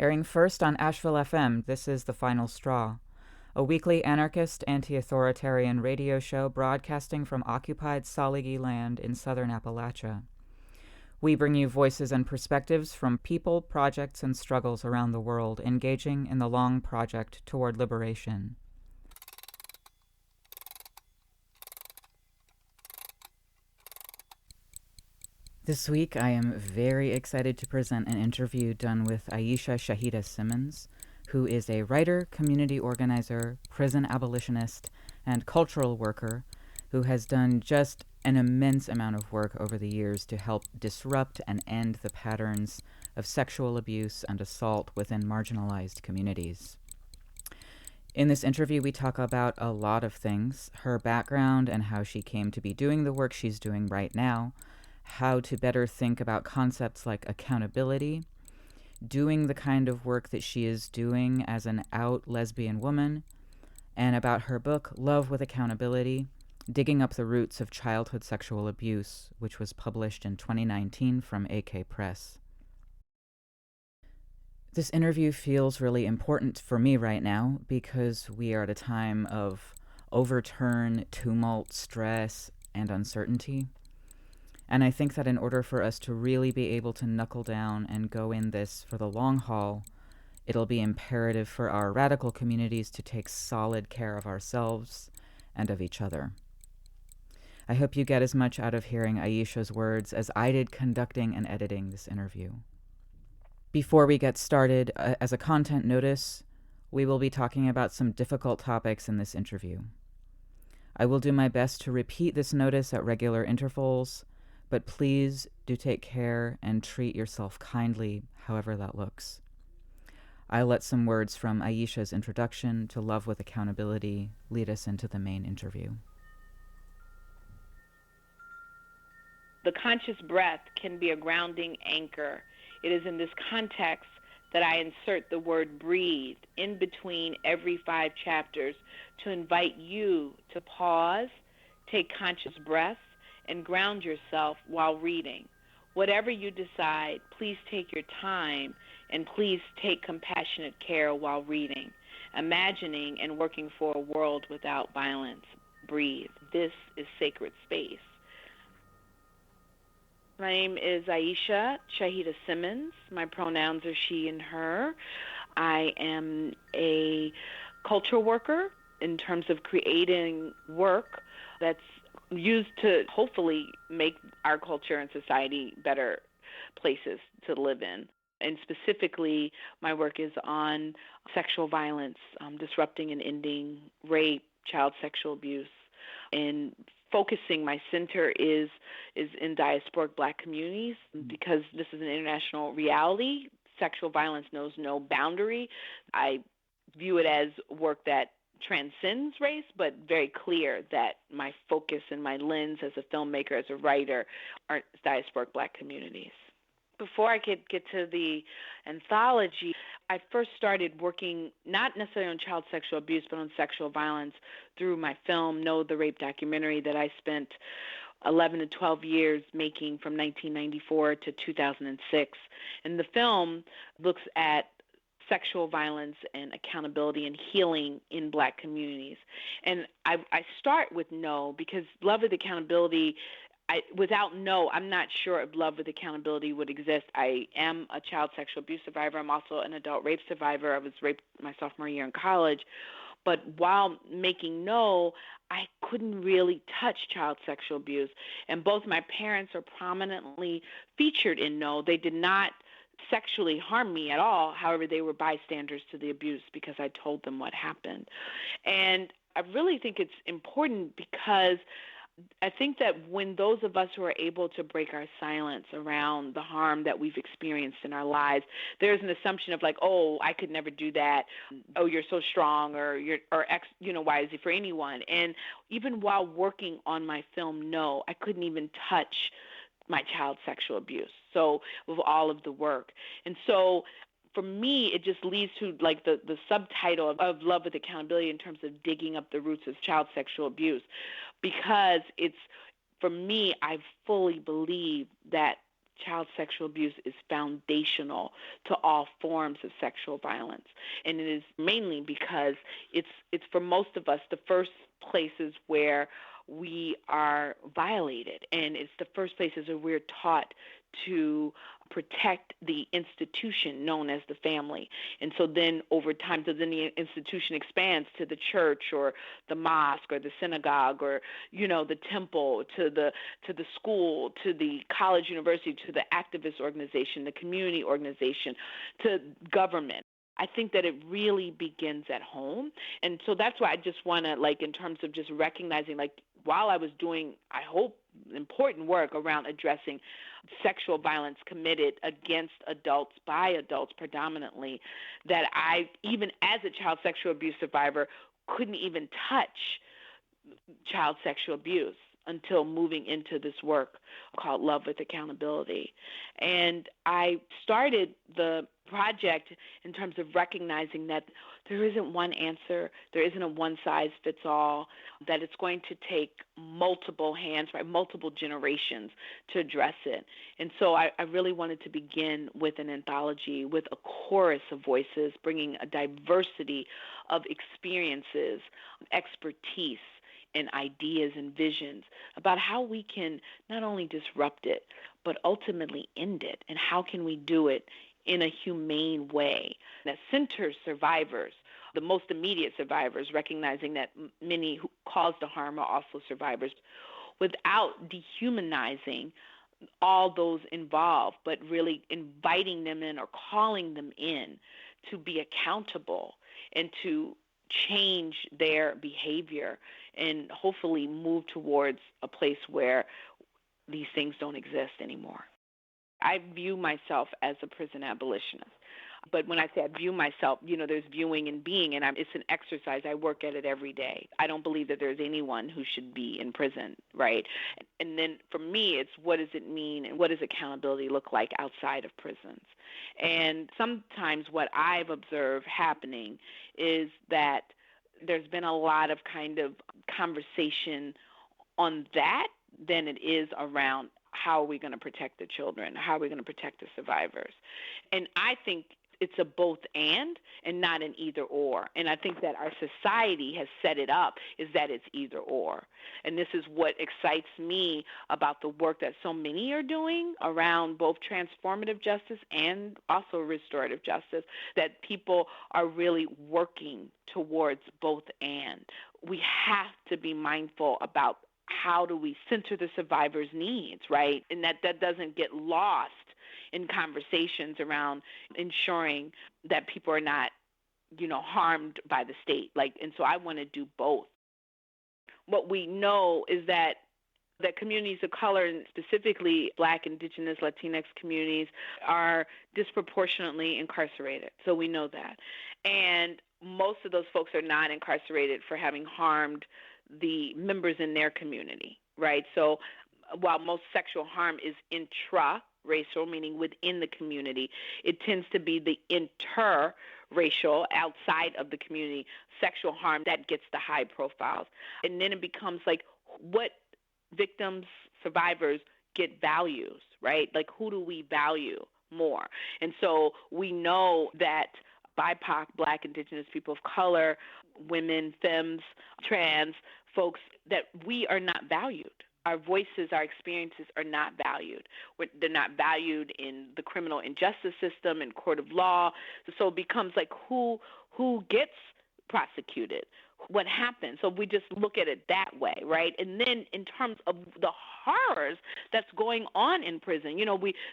Airing first on Asheville FM, this is The Final Straw, a weekly anarchist, anti-authoritarian radio show broadcasting from occupied Saligi land in southern Appalachia. We bring you voices and perspectives from people, projects, and struggles around the world engaging in the long project toward liberation. This week, I am very excited to present an interview done with Aishah Shahidah Simmons, who is a writer, community organizer, prison abolitionist, and cultural worker who has done just an immense amount of work over the years to help disrupt and end the patterns of sexual abuse and assault within marginalized communities. In this interview, we talk about a lot of things: her background and how she came to be doing the work she's doing right now, how to better think about concepts like accountability, doing the kind of work that she is doing as an out lesbian woman, and about her book, Love with Accountability, Digging Up the Roots of Childhood Sexual Abuse, which was published in 2019 from AK Press. This interview feels really important for me right now because we are at a time of overturn, tumult, stress, and uncertainty. And I think that in order for us to really be able to knuckle down and go in this for the long haul, it'll be imperative for our radical communities to take solid care of ourselves and of each other. I hope you get as much out of hearing Aishah's words as I did conducting and editing this interview. Before we get started, as a content notice, we will be talking about some difficult topics in this interview. I will do my best to repeat this notice at regular intervals, but please do take care and treat yourself kindly, however that looks. I'll let some words from Aishah's introduction to Love with Accountability lead us into the main interview. The conscious breath can be a grounding anchor. It is in this context that I insert the word breathe in between every 5 chapters to invite you to pause, take conscious breaths, and ground yourself while reading. Whatever you decide, please take your time and please take compassionate care while reading, imagining and working for a world without violence. Breathe. This is sacred space. My name is Aishah Shahidah Simmons. My pronouns are she and her. I am a culture worker in terms of creating work that's used to hopefully make our culture and society better places to live in. And specifically, my work is on sexual violence, disrupting and ending rape, child sexual abuse, and focusing my center is in diasporic Black communities because this is an international reality. Sexual violence knows no boundary. I view it as work that transcends race, but very clear that my focus and my lens as a filmmaker, as a writer, are diasporic Black communities. Before I could get to the anthology, I first started working not necessarily on child sexual abuse, but on sexual violence through my film, Know the Rape documentary that I spent 11 to 12 years making from 1994 to 2006. And the film looks at sexual violence and accountability and healing in Black communities. And I start with Know because Love with Accountability, without Know, I'm not sure if Love with Accountability would exist. I am a child sexual abuse survivor. I'm also an adult rape survivor. I was raped my sophomore year in college. But while making Know, I couldn't really touch child sexual abuse. And both my parents are prominently featured in Know. They did not sexually harm me at all. However, they were bystanders to the abuse because I told them what happened. And I really think it's important because I think that when those of us who are able to break our silence around the harm that we've experienced in our lives, there's an assumption of like, oh, I could never do that. Oh, you're so strong, or why is it for anyone? And even while working on my film, Know, I couldn't even touch my child sexual abuse. So with all of the work. And so for me, it just leads to like the subtitle of Love with Accountability in terms of digging up the roots of child sexual abuse, because it's, for me, I fully believe that child sexual abuse is foundational to all forms of sexual violence. And it is mainly because it's for most of us the first places where we are violated. And it's the first places where we're taught to protect the institution known as the family. And so then over time, so then the institution expands to the church or the mosque or the synagogue or, the temple, to the school, to the college, university, to the activist organization, the community organization, to government. I think that it really begins at home. And so that's why I just want to, in terms of just recognizing, while I was doing, I hope, important work around addressing sexual violence committed against adults by adults predominantly, that I, even as a child sexual abuse survivor, couldn't even touch child sexual abuse until moving into this work called Love with Accountability. And I started the project in terms of recognizing that there isn't one answer, there isn't a one-size-fits-all, that it's going to take multiple hands, right, multiple generations to address it. And so I really wanted to begin with an anthology, with a chorus of voices, bringing a diversity of experiences, expertise, and ideas and visions about how we can not only disrupt it, but ultimately end it. And how can we do it in a humane way that centers survivors, the most immediate survivors, recognizing that many who caused the harm are also survivors, without dehumanizing all those involved, but really inviting them in or calling them in to be accountable and to change their behavior and hopefully move towards a place where these things don't exist anymore. I view myself as a prison abolitionist. But when I say I view myself, there's viewing and being, and it's an exercise. I work at it every day. I don't believe that there's anyone who should be in prison, right? And then for me, it's what does it mean and what does accountability look like outside of prisons? And sometimes what I've observed happening is that there's been a lot of kind of conversation on that than it is around how are we going to protect the children, how are we going to protect the survivors. And I think it's a both and not an either or. And I think that our society has set it up is that it's either or. And this is what excites me about the work that so many are doing around both transformative justice and also restorative justice, that people are really working towards both and. We have to be mindful about how do we center the survivor's needs, right? And that doesn't get lost in conversations around ensuring that people are not, harmed by the state. And so I want to do both. What we know is that communities of color, and specifically Black, Indigenous, Latinx communities, are disproportionately incarcerated. So we know that. And most of those folks are not incarcerated for having harmed the members in their community, right? So while most sexual harm is intra-racial, meaning within the community, it tends to be the interracial, outside of the community, sexual harm that gets the high profiles. And then it becomes what victims, survivors get values, right? Who do we value more? And so we know that BIPOC, Black, Indigenous, people of color, women, femmes, trans folks, that we are not valued. Our voices, our experiences are not valued. They're not valued in the criminal injustice system and court of law. So it becomes who gets prosecuted, what happens. So we just look at it that way, right? And then in terms of the horrors that's going on in prison,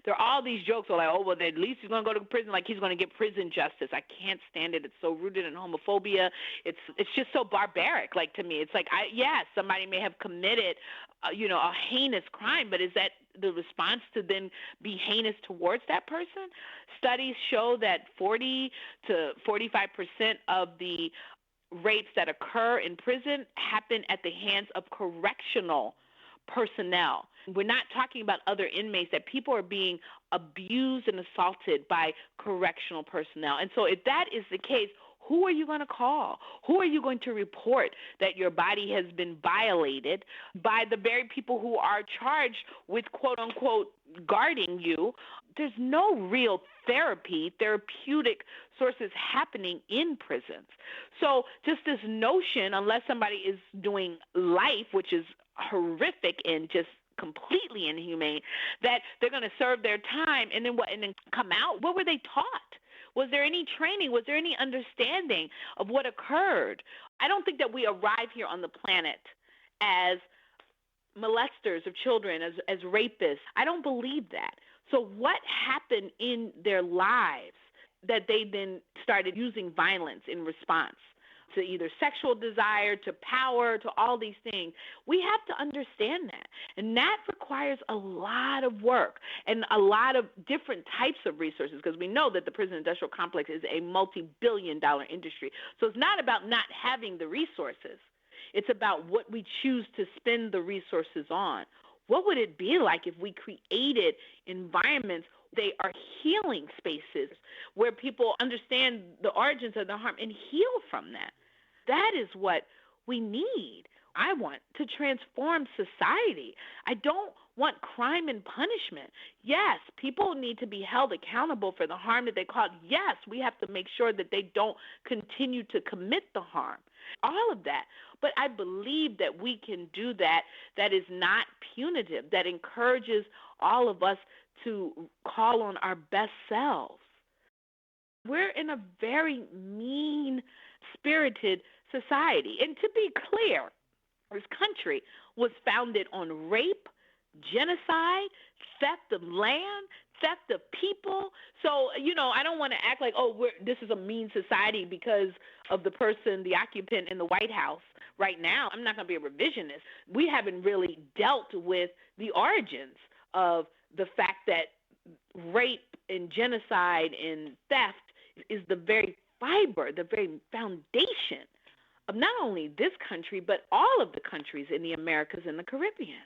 there are all these jokes are at least he's going to go to prison, he's going to get prison justice. I can't stand it. It's so rooted in homophobia. It's just so barbaric. To me, it's somebody may have committed, a heinous crime, but is that the response to then be heinous towards that person? Studies show that 40 to 45% of the rapes that occur in prison happen at the hands of correctional personnel. We're not talking about other inmates, that people are being abused and assaulted by correctional personnel. And so if that is the case, Who are you going to call? Who are you going to report that your body has been violated by the very people who are charged with, quote unquote, guarding you? There's no real therapeutic sources happening in prisons. So just this notion, unless somebody is doing life, which is horrific and just completely inhumane, that they're going to serve their time and then come out. What were they taught? Was there any training? Was there any understanding of what occurred? I don't think that we arrive here on the planet as molesters of children, as rapists. I don't believe that. So what happened in their lives that they then started using violence in response to either sexual desire, to power, to all these things? We have to understand that. And that requires a lot of work and a lot of different types of resources, because we know that the prison industrial complex is a multi-billion-dollar industry. So it's not about not having the resources. It's about what we choose to spend the resources on. What would it be like if we created environments? They are healing spaces where people understand the origins of the harm and heal from that. That is what we need. I want to transform society. I don't want crime and punishment. Yes, people need to be held accountable for the harm that they caused. Yes, we have to make sure that they don't continue to commit the harm. All of that. But I believe that we can do that is not punitive, that encourages all of us to call on our best selves. We're in a very mean-spirited society. And to be clear, this country was founded on rape, genocide, theft of land, theft of people. So, I don't want to act like, this is a mean society because of the person, the occupant in the White House right now. I'm not going to be a revisionist. We haven't really dealt with the origins of the fact that rape and genocide and theft is the very fiber, the very foundation of not only this country, but all of the countries in the Americas and the Caribbean.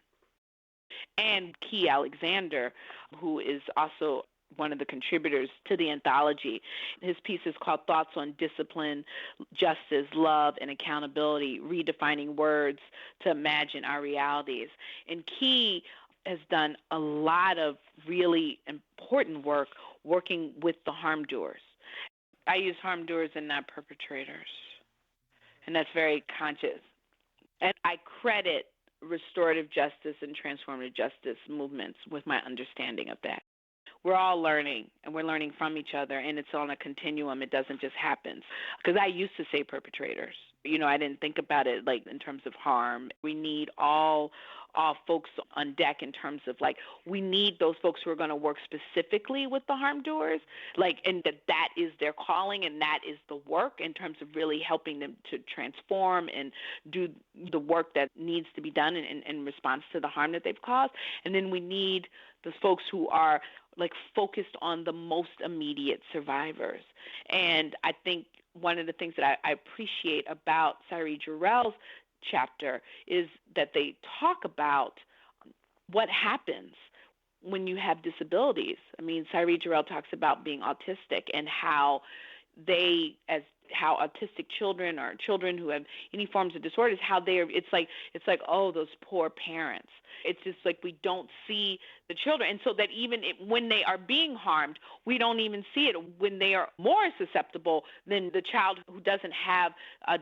And Key Alexander, who is also one of the contributors to the anthology, his piece is called Thoughts on Discipline, Justice, Love, and Accountability, Redefining Words to Imagine Our Realities. And Key has done a lot of really important work working with the harm doers. I use harm doers and not perpetrators, and that's very conscious. And I credit restorative justice and transformative justice movements with my understanding of that. We're all learning, and we're learning from each other, and it's on a continuum. It doesn't just happen. Because I used to say perpetrators. I didn't think about it like in terms of harm. We need all folks on deck in terms of we need those folks who are going to work specifically with the harm doers, and that is their calling and that is the work in terms of really helping them to transform and do the work that needs to be done in response to the harm that they've caused. And then we need the folks who are focused on the most immediate survivors. And I think one of the things that I appreciate about Sairee Jarrell's chapter is that they talk about what happens when you have disabilities. I mean, Sairee Jarrell talks about being autistic and how how autistic children or children who have any forms of disorders, how it's like, oh, those poor parents. It's just like we don't see the children. And so that even when they are being harmed, we don't even see it. When they are more susceptible than the child who doesn't have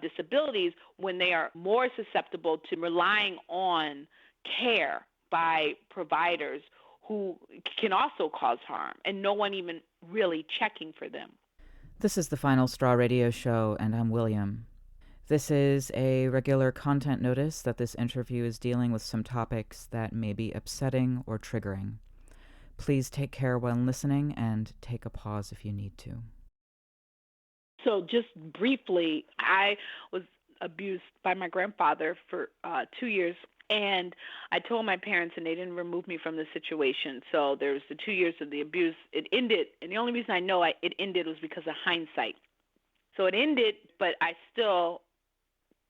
disabilities, when they are more susceptible to relying on care by providers who can also cause harm, and no one even really checking for them. This is the Final Straw Radio Show, and I'm William. This is a regular content notice that this interview is dealing with some topics that may be upsetting or triggering. Please take care while listening and take a pause if you need to. So just briefly, I was abused by my grandfather for 2 years. And I told my parents, and they didn't remove me from the situation. So there was the 2 years of the abuse. It ended, and the only reason I know it ended was because of hindsight. So it ended, but I still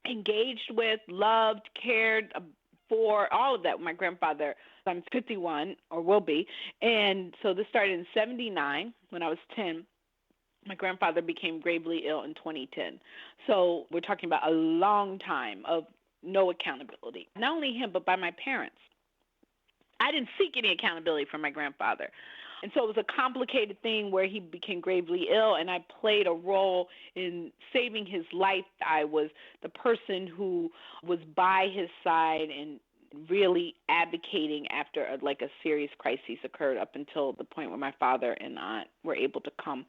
engaged with, loved, cared for all of that with my grandfather. I'm 51, or will be. And so this started in 79 when I was 10. My grandfather became gravely ill in 2010. So we're talking about a long time of no accountability. Not only him, but by my parents. I didn't seek any accountability from my grandfather. And so it was a complicated thing where he became gravely ill, and I played a role in saving his life. I was the person who was by his side and really advocating after a serious crisis occurred, up until the point where my father and aunt were able to come.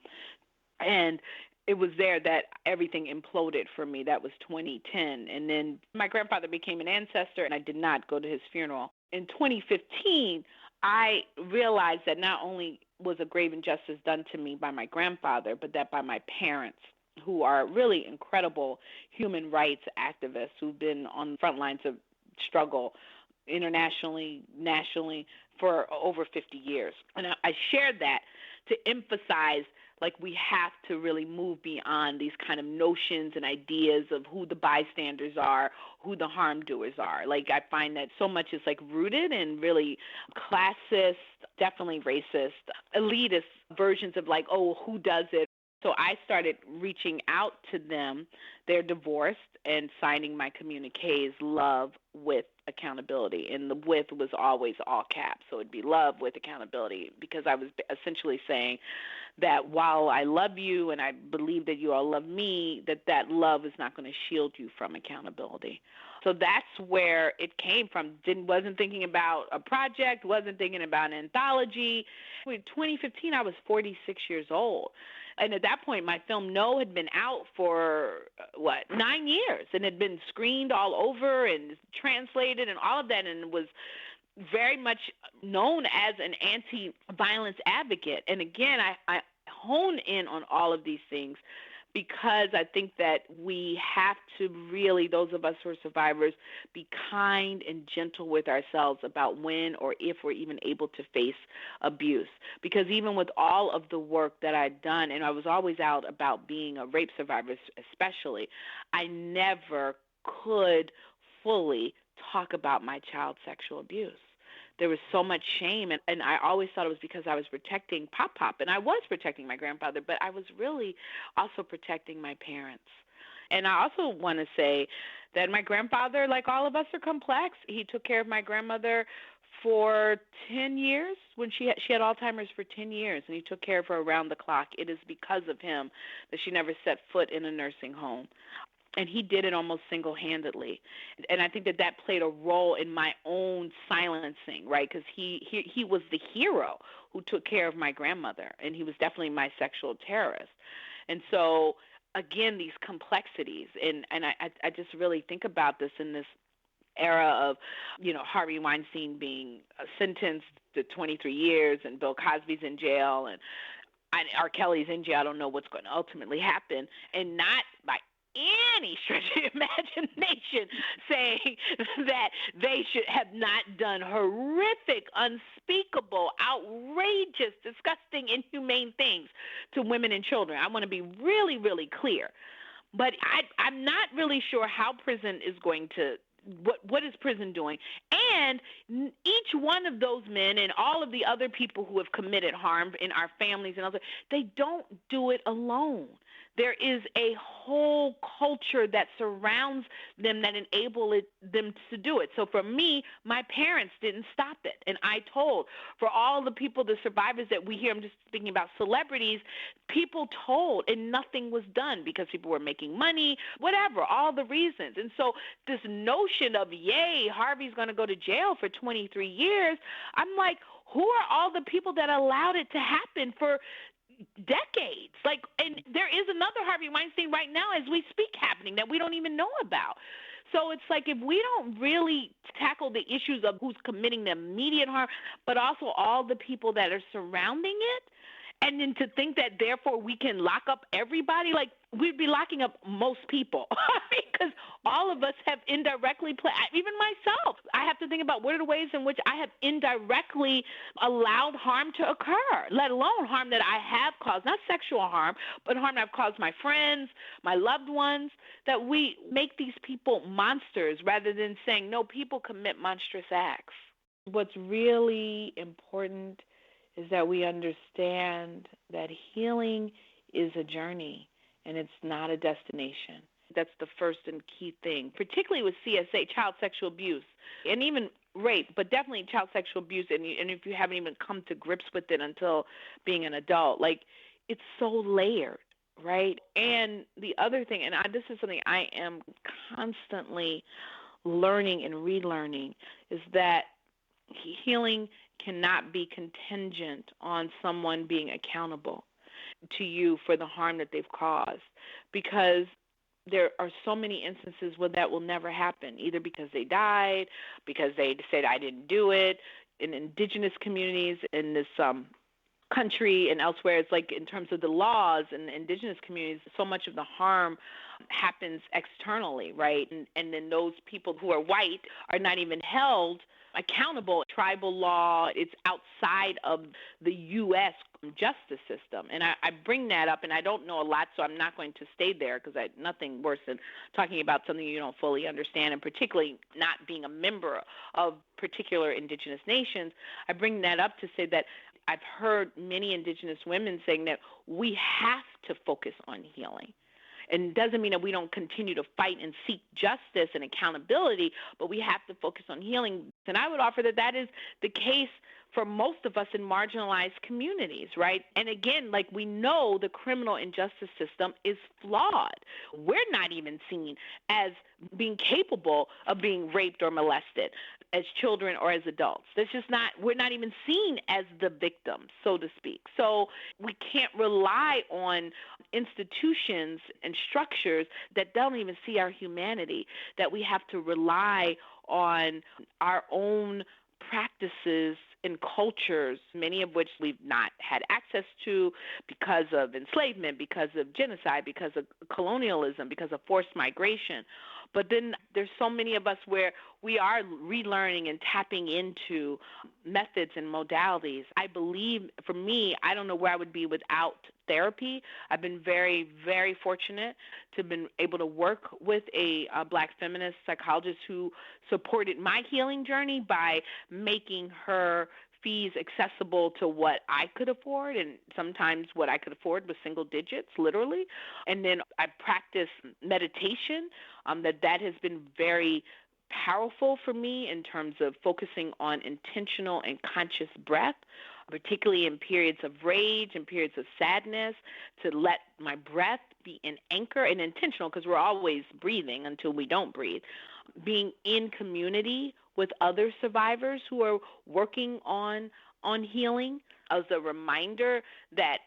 And it was there that everything imploded for me. That was 2010. And then my grandfather became an ancestor, and I did not go to his funeral. In 2015, I realized that not only was a grave injustice done to me by my grandfather, but that by my parents, who are really incredible human rights activists who've been on the front lines of struggle internationally, nationally, for over 50 years. And I shared that to emphasize, we have to really move beyond these kind of notions and ideas of who the bystanders are, who the harm doers are. I find that so much is rooted in really classist, definitely racist, elitist versions of who does it. So I started reaching out to them. They're divorced, and signing my communiques, love with accountability. And the with was always all caps. So it'd be love with accountability, because I was essentially saying that while I love you and I believe that you all love me, that love is not going to shield you from accountability. So that's where it came from. Wasn't thinking about a project, wasn't thinking about an anthology. In 2015, I was 46 years old. And at that point, my film No had been out for, 9 years, and had been screened all over and translated and all of that, and was very much known as an anti-violence advocate. And again, I hone in on all of these things because I think that we have to really, those of us who are survivors, be kind and gentle with ourselves about when or if we're even able to face abuse. Because even with all of the work that I'd done, and I was always out about being a rape survivor especially, I never could fully talk about my child sexual abuse. There was so much shame, and I always thought it was because I was protecting Pop, and I was protecting my grandfather, but I was really also protecting my parents. And I also want to say that my grandfather, like all of us, are complex. He took care of my grandmother for 10 years when she had Alzheimer's for 10 years, and he took care of her around the clock. It is because of him that she never set foot in a nursing home. And he did it almost single-handedly. And I think that played a role in my own silencing, right? Because he was the hero who took care of my grandmother, and he was definitely my sexual terrorist. And so, again, these complexities, and I just really think about this in this era of, Harvey Weinstein being sentenced to 23 years, and Bill Cosby's in jail, and R. Kelly's in jail. I don't know what's going to ultimately happen, and not by any stretch of imagination saying that they should have not done horrific, unspeakable, outrageous, disgusting, inhumane things to women and children. I want to be really, really clear. But I'm not really sure how prison is going to what is prison doing? And each one of those men and all of the other people who have committed harm in our families and others, they don't do it alone. There is a whole culture that surrounds them that enable them to do it. So for me, my parents didn't stop it. And I told, for all the people, the survivors that we hear, I'm just speaking about celebrities, people told, and nothing was done because people were making money, whatever, all the reasons. And so this notion of, yay, Harvey's going to go to jail for 23 years, I'm like, who are all the people that allowed it to happen for decades? And there is another Harvey Weinstein right now as we speak happening that we don't even know about. So it's like, if we don't really tackle the issues of who's committing the immediate harm, but also all the people that are surrounding it, and then to think that therefore we can lock up everybody, we'd be locking up most people because all of us have indirectly even myself, I have to think about what are the ways in which I have indirectly allowed harm to occur, let alone harm that I have caused, not sexual harm, but harm that I've caused my friends, my loved ones, that we make these people monsters rather than saying, no, people commit monstrous acts. What's really important is that we understand that healing is a journey, and it's not a destination. That's the first and key thing, particularly with CSA, child sexual abuse, and even rape, but definitely child sexual abuse. And if you haven't even come to grips with it until being an adult, like, it's so layered, right? And the other thing, and this is something I am constantly learning and relearning, is that healing cannot be contingent on someone being accountable to you for the harm that they've caused, because there are so many instances where that will never happen, either because they died, because they said, I didn't do it. In indigenous communities in this country and elsewhere, it's like, in terms of the laws in the indigenous communities, so much of the harm happens externally, right? And then those people who are white are not even held accountable. Tribal law, it's outside of the U.S. justice system. And I bring that up, and I don't know a lot, so I'm not going to stay there, because nothing worse than talking about something you don't fully understand, and particularly not being a member of particular indigenous nations. I bring that up to say that I've heard many indigenous women saying that we have to focus on healing. And it doesn't mean that we don't continue to fight and seek justice and accountability, but we have to focus on healing. And I would offer that that is the case for most of us in marginalized communities, right? And again, like, we know the criminal and justice system is flawed. We're not even seen as being capable of being raped or molested as children or as adults. We're not even seen as the victims, so to speak. So we can't rely on institutions and structures that don't even see our humanity, that we have to rely on our own practices and cultures, many of which we've not had access to because of enslavement, because of genocide, because of colonialism, because of forced migration. But then there's so many of us where we are relearning and tapping into methods and modalities. I believe, for me, I don't know where I would be without therapy. I've been very, very fortunate to have been able to work with a Black feminist psychologist who supported my healing journey by making her fees accessible to what I could afford, and sometimes what I could afford was single digits, literally. And then I practice meditation. That has been very powerful for me in terms of focusing on intentional and conscious breath, particularly in periods of rage and periods of sadness, to let my breath be an anchor and intentional, because we're always breathing until we don't breathe. Being in community with other survivors who are working on healing as a reminder that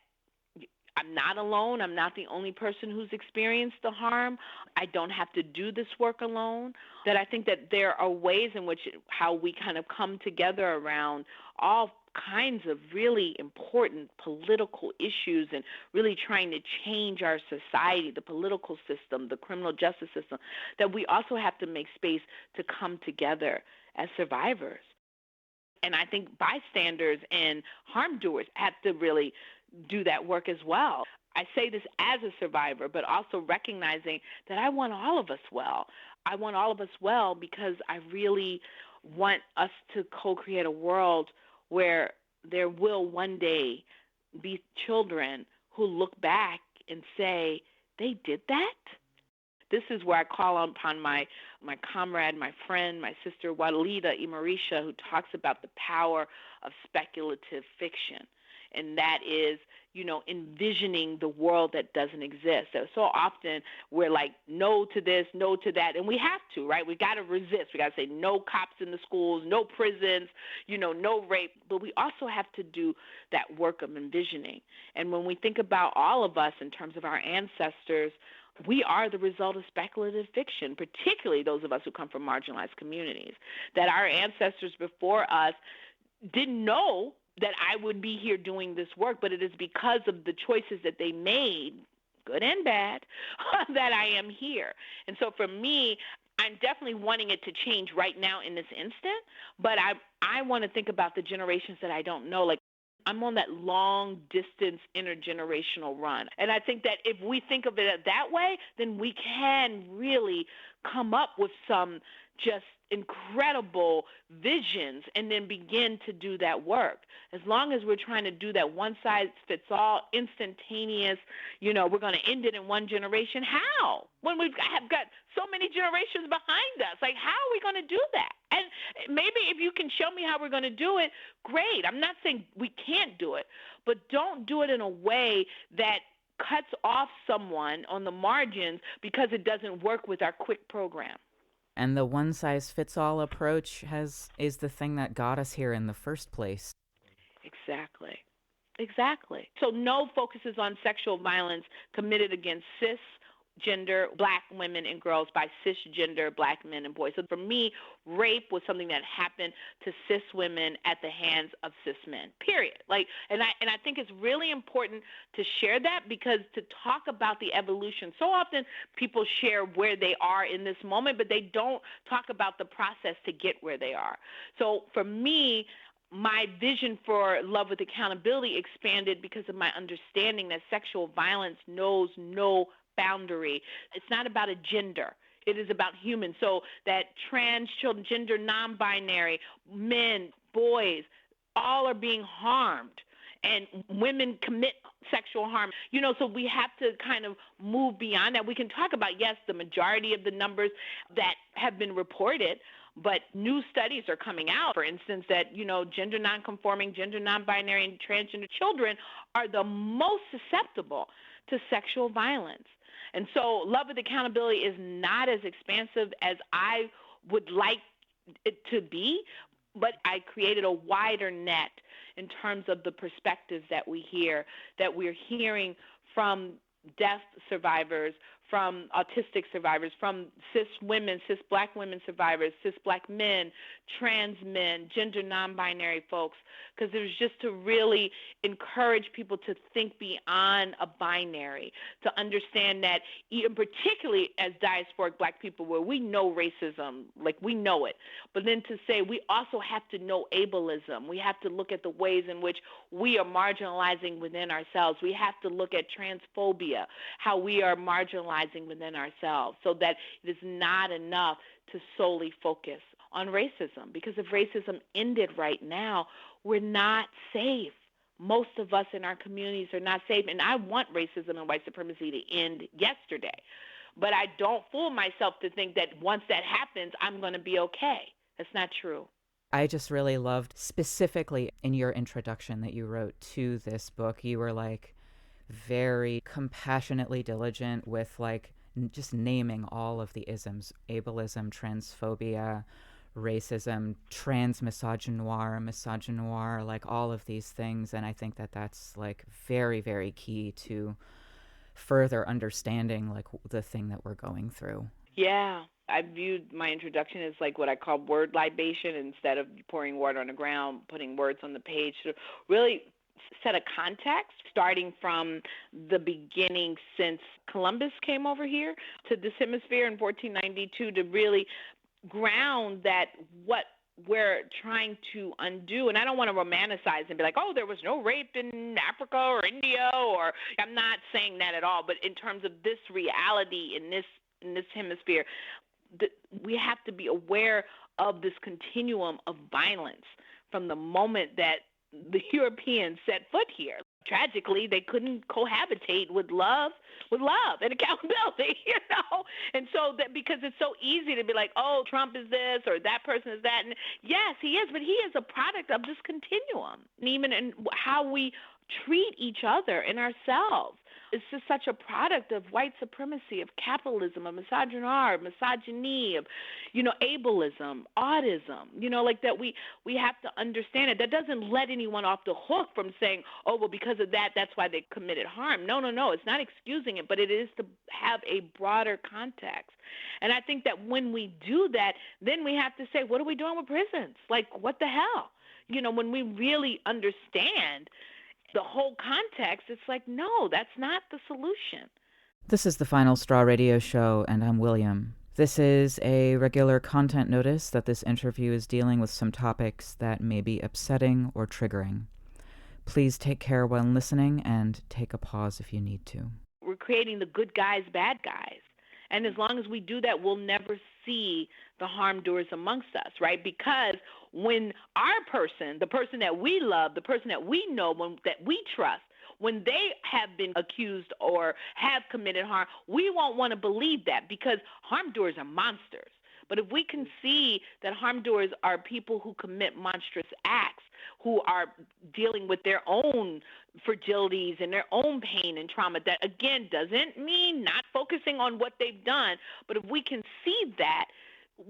I'm not alone. I'm not the only person who's experienced the harm. I don't have to do this work alone. That I think that there are ways in which how we kind of come together around all kinds of really important political issues and really trying to change our society, the political system, the criminal justice system, that we also have to make space to come together as survivors. And I think bystanders and harm doers have to really do that work as well. I say this as a survivor, but also recognizing that I want all of us well. I want all of us well because I really want us to co-create a world where there will one day be children who look back and say, they did that? This is where I call upon my comrade, my friend, my sister, Walida Imarisha, who talks about the power of speculative fiction. And that is, envisioning the world that doesn't exist. So often we're like, no to this, no to that. And we have to, right? We got to resist. We got to say no cops in the schools, no prisons, no rape. But we also have to do that work of envisioning. And when we think about all of us in terms of our ancestors, we are the result of speculative fiction, particularly those of us who come from marginalized communities, that our ancestors before us didn't know that I would be here doing this work, but it is because of the choices that they made, good and bad, that I am here. And so for me, I'm definitely wanting it to change right now in this instant, but I want to think about the generations that I don't know. Like, I'm on that long distance intergenerational run. And I think that if we think of it that way, then we can really come up with some just incredible visions and then begin to do that work. As long as we're trying to do that one size fits all, instantaneous, we're going to end it in one generation. How? When we have got so many generations behind us, like, how are we going to do that? And maybe if you can show me how we're going to do it, great. I'm not saying we can't do it, but don't do it in a way that cuts off someone on the margins because it doesn't work with our quick program. And the one-size-fits-all approach is the thing that got us here in the first place. Exactly. So no focuses on sexual violence committed against cisgender Black women and girls by cisgender Black men and boys. So for me, rape was something that happened to cis women at the hands of cis men, period. And I think it's really important to share that, because to talk about the evolution, so often people share where they are in this moment, but they don't talk about the process to get where they are. So for me, my vision for love with accountability expanded because of my understanding that sexual violence knows no boundary. It's not about a gender. It is about humans. So that trans children, gender non-binary, men, boys, all are being harmed. And women commit sexual harm. So we have to kind of move beyond that. We can talk about, yes, the majority of the numbers that have been reported, but new studies are coming out, for instance, that, gender nonconforming, gender non-binary, and transgender children are the most susceptible to sexual violence. And so love with accountability is not as expansive as I would like it to be, but I created a wider net in terms of the perspectives that we're hearing from deaf survivors, from autistic survivors, from cis women, cis Black women survivors, cis Black men, trans men, gender non-binary folks, because it was just to really encourage people to think beyond a binary, to understand that, even particularly as diasporic Black people, where we know racism, like we know it, but then to say we also have to know ableism. We have to look at the ways in which we are marginalizing within ourselves. We have to look at transphobia, how we are marginalizing within ourselves, so that it is not enough to solely focus on racism. Because if racism ended right now, we're not safe. Most of us in our communities are not safe. And I want racism and white supremacy to end yesterday. But I don't fool myself to think that once that happens, I'm going to be okay. That's not true. I just really loved, specifically in your introduction that you wrote to this book, you were very compassionately diligent with just naming all of the isms: ableism, transphobia, racism, trans misogynoir, all of these things. And I think that that's very, very key to further understanding the thing that we're going through. Yeah. I viewed my introduction as what I call word libation. Instead of pouring water on the ground, putting words on the page to really set a context, starting from the beginning since Columbus came over here to this hemisphere in 1492, to really ground that what we're trying to undo. And I don't want to romanticize and be like, oh, there was no rape in Africa or India, or I'm not saying that at all. But in terms of this reality in this hemisphere, we have to be aware of this continuum of violence from the moment that the Europeans set foot here. Tragically, they couldn't cohabitate with love and accountability, And so that, because it's so easy to be like, oh, Trump is this or that person is that. And yes, he is, but he is a product of this continuum. And even in how we treat each other and ourselves. It's just such a product of white supremacy, of capitalism, of misogyny, of, ableism, autism, that we have to understand it. That doesn't let anyone off the hook from saying, oh, well, because of that, that's why they committed harm. No. It's not excusing it, but it is to have a broader context. And I think that when we do that, then we have to say, what are we doing with prisons? What the hell? When we really understand the whole context, it's no, that's not the solution. This is the Final Straw Radio Show, and I'm William. This is a regular content notice that this interview is dealing with some topics that may be upsetting or triggering. Please take care when listening, and take a pause if you need to. We're creating the good guys, bad guys. And as long as we do that, we'll never see the harm doers amongst us, right? Because when our person, the person that we love, the person that we know, that we trust, when they have been accused or have committed harm, we won't want to believe that, because harm doers are monsters. But if we can see that harm doers are people who commit monstrous acts, who are dealing with their own fragilities and their own pain and trauma, that again doesn't mean not focusing on what they've done, but if we can see that,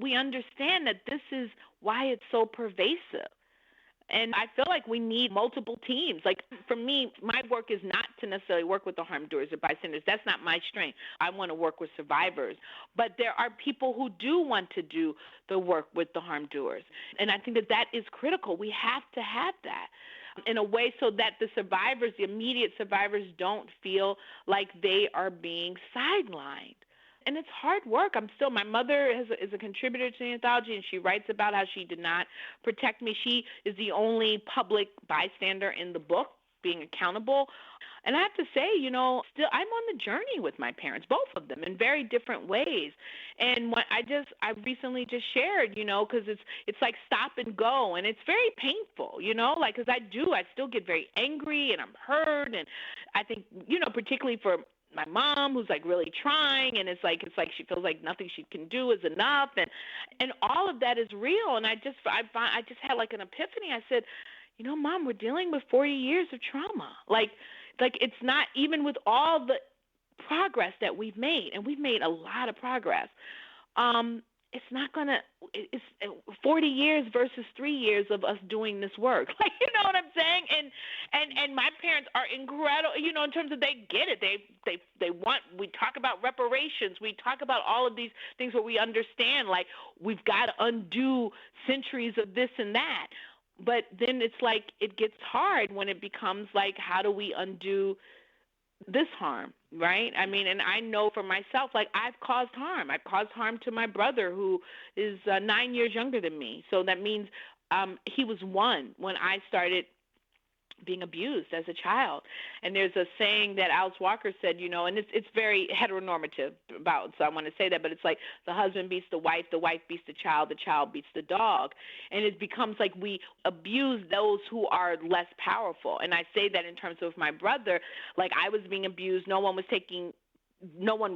we understand that this is why it's so pervasive. And I feel like we need multiple teams. Like, for me, my work is not to necessarily work with the harm doers or bystanders. That's not my strength. I want to work with survivors. But there are people who do want to do the work with the harm doers. And I think that that is critical. We have to have that in a way so that the survivors, the immediate survivors, don't feel like they are being sidelined. And it's hard work. My mother is a contributor to the anthology, and she writes about how she did not protect me. She is the only public bystander in the book, being accountable. And I have to say, still I'm on the journey with my parents, both of them, in very different ways. And what I recently just shared, because it's like stop and go, and it's very painful, because I still get very angry and I'm hurt, and I think, particularly for my mom, who's like really trying, and it's like she feels like nothing she can do is enough, and all of that is real. And I just had like an epiphany. I said, Mom, we're dealing with 40 years of trauma. Like it's not, even with all the progress that we've made, and we've made a lot of progress. It's not gonna. It's 40 years versus 3 years of us doing this work. Like, you know what I'm saying? And my parents are incredible. In terms of they get it. They want. We talk about reparations. We talk about all of these things where we understand, like, we've got to undo centuries of this and that. But then it's like it gets hard when it becomes like, how do we undo this harm, right? I mean, and I know for myself, like, I've caused harm. I've caused harm to my brother, who is 9 years younger than me. So that means he was 1 when I started being abused as a child. And there's a saying that Alice Walker said, and it's very heteronormative about, so I want to say that, but it's like the husband beats the wife beats the child beats the dog. And it becomes like we abuse those who are less powerful. And I say that in terms of my brother, like, I was being abused, no one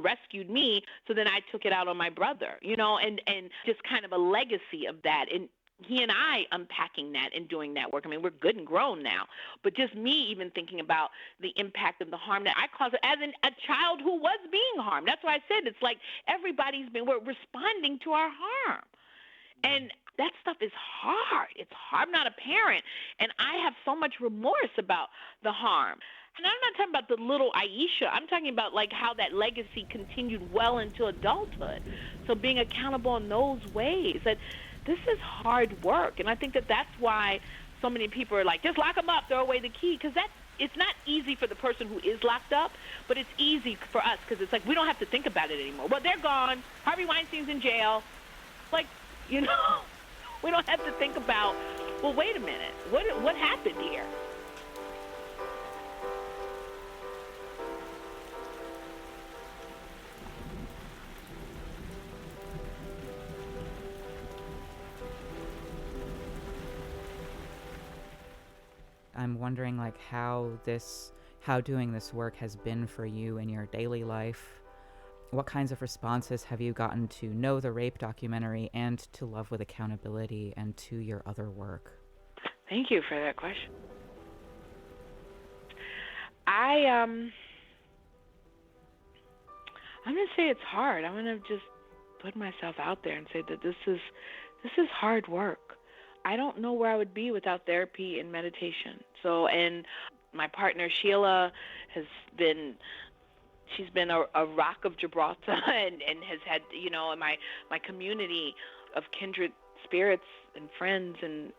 rescued me, so then I took it out on my brother, and just kind of a legacy of that. And he and I unpacking that and doing that work. I mean, we're good and grown now, but just me even thinking about the impact of the harm that I caused as a child who was being harmed. That's why I said it's like we're responding to our harm. And that stuff is hard. It's hard. I'm not a parent, and I have so much remorse about the harm. And I'm not talking about the little Aishah. I'm talking about like how that legacy continued well into adulthood. So being accountable in those ways, that this is hard work. And I think that that's why so many people are like, just lock them up, throw away the key, because it's not easy for the person who is locked up, but it's easy for us because it's like we don't have to think about it anymore. Well, they're gone. Harvey Weinstein's in jail. Like, we don't have to think about, well, wait a minute, what happened here? I'm wondering, like, how doing this work has been for you in your daily life. What kinds of responses have you gotten to Know the Rape documentary and to Love with Accountability and to your other work? Thank you for that question. I'm going to say it's hard. I'm going to just put myself out there and say that this is hard work. I don't know where I would be without therapy and meditation. So, and my partner Sheila she's been a rock of Gibraltar and has had, my community of kindred spirits and friends, and,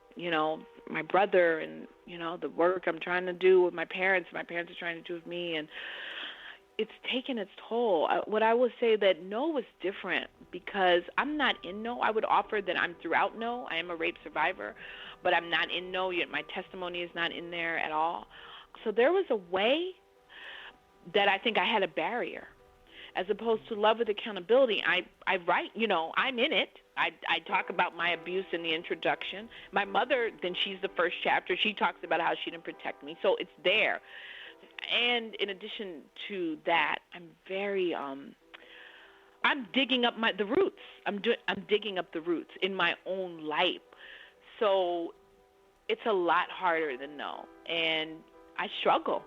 my brother, and, the work I'm trying to do with my parents are trying to do with me, and it's taken its toll. What I will say that No is different because I'm not in No. I would offer that I'm throughout No. I am a rape survivor, but I'm not in No yet. My testimony is not in there at all. So there was a way that I think I had a barrier. as opposed to love with accountability. I write, I'm in it. I talk about my abuse in the introduction. My mother, then she's the first chapter. She talks about how she didn't protect me. So it's there. And in addition to that, I'm very I'm digging up the roots. I'm digging up the roots in my own life. So it's a lot harder than no. And I struggle.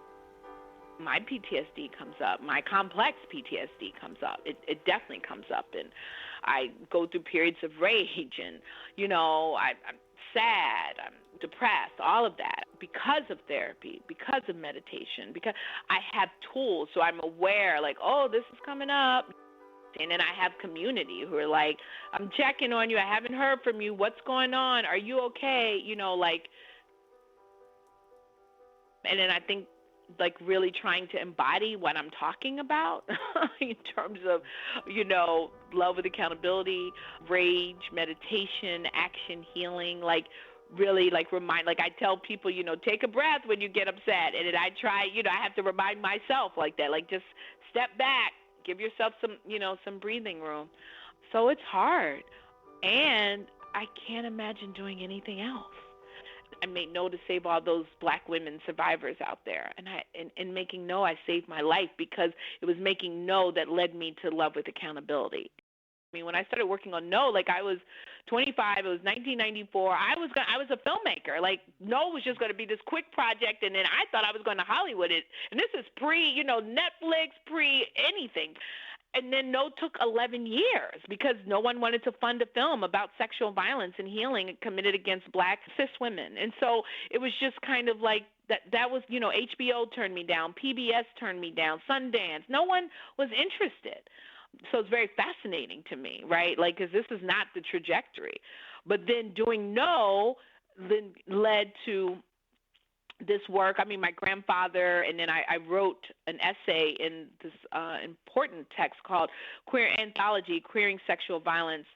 My PTSD comes up. My complex PTSD comes up. It definitely comes up. And I go through periods of rage and, I'm sad, I'm depressed, all of that because of therapy, because of meditation, because I have tools. So I'm aware, like, oh, this is coming up. And then I have community who are like, I'm checking on you. I haven't heard from you. What's going on? Are you okay? And then I think, really trying to embody what I'm talking about in terms of, love with accountability, rage, meditation, action, healing, really remind, I tell people, take a breath when you get upset. And then I try, I have to remind myself like that, just step back, give yourself some breathing room. So it's hard. And I can't imagine doing anything else. I made no to save all those Black women survivors out there. And in making no, I saved my life because it was making no that led me to love with accountability. I mean, when I started working on no, I was 25, it was 1994. I was a filmmaker. No was just going to be this quick project, and then I thought I was going to Hollywood it. And this is pre, Netflix, pre anything. And then no took 11 years because no one wanted to fund a film about sexual violence and healing committed against Black cis women. And so it was just kind of that was, HBO turned me down, PBS turned me down, Sundance. No one was interested. So it's very fascinating to me, right? Because this is not the trajectory. But then doing no then led to this work. I mean, my grandfather, and then I wrote an essay in this important text called Queer Anthology, Queering Sexual Violence,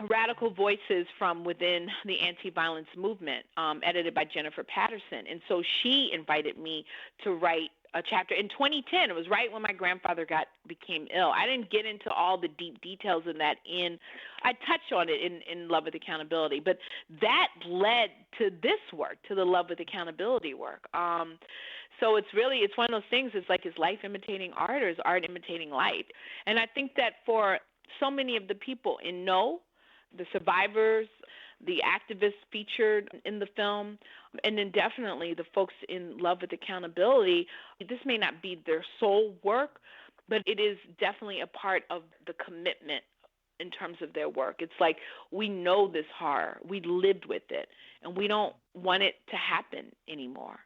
Radical Voices from Within the Anti-Violence Movement, edited by Jennifer Patterson. And so she invited me to write a chapter in 2010. It was right when my grandfather became ill. I didn't get into all the deep details in that. I touched on it in Love with Accountability, but that led to this work, to the Love with Accountability work. So it's one of those things. It's is life imitating art, or is art imitating life? And I think that for so many of the people in No, the survivors, the activists featured in the film, and then definitely the folks in Love with Accountability, this may not be their sole work, but it is definitely a part of the commitment in terms of their work. It's we know this horror, we lived with it, and we don't want it to happen anymore,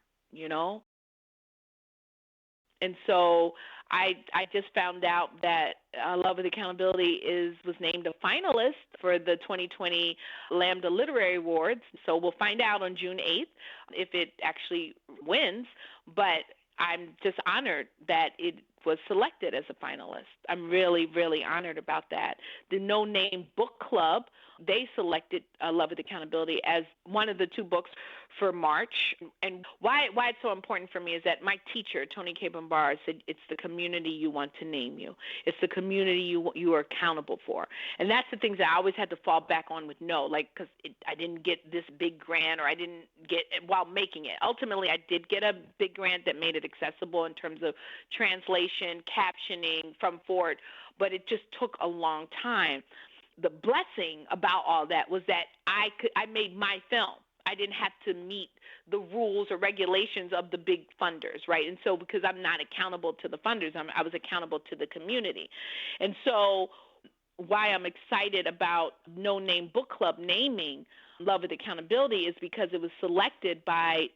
And so I just found out that Love with Accountability was named a finalist for the 2020 Lambda Literary Awards. So we'll find out on June 8th if it actually wins. But I'm just honored that it was selected as a finalist. I'm really, really honored about that. The No Name Book Club, they selected Love with Accountability as one of the two books for March. And why it's so important for me is that my teacher, Tony K. Bombara, said it's the community you want to name you. It's the community you are accountable for. And that's the things that I always had to fall back on with no, because I didn't get this big grant, or I didn't get it while making it. Ultimately, I did get a big grant that made it accessible in terms of translation, captioning from Ford, but it just took a long time. The blessing about all that was that I made my film. I didn't have to meet the rules or regulations of the big funders, right? And so because I'm not accountable to the funders, I was accountable to the community. And so why I'm excited about No Name Book Club naming Love with Accountability is because it was selected by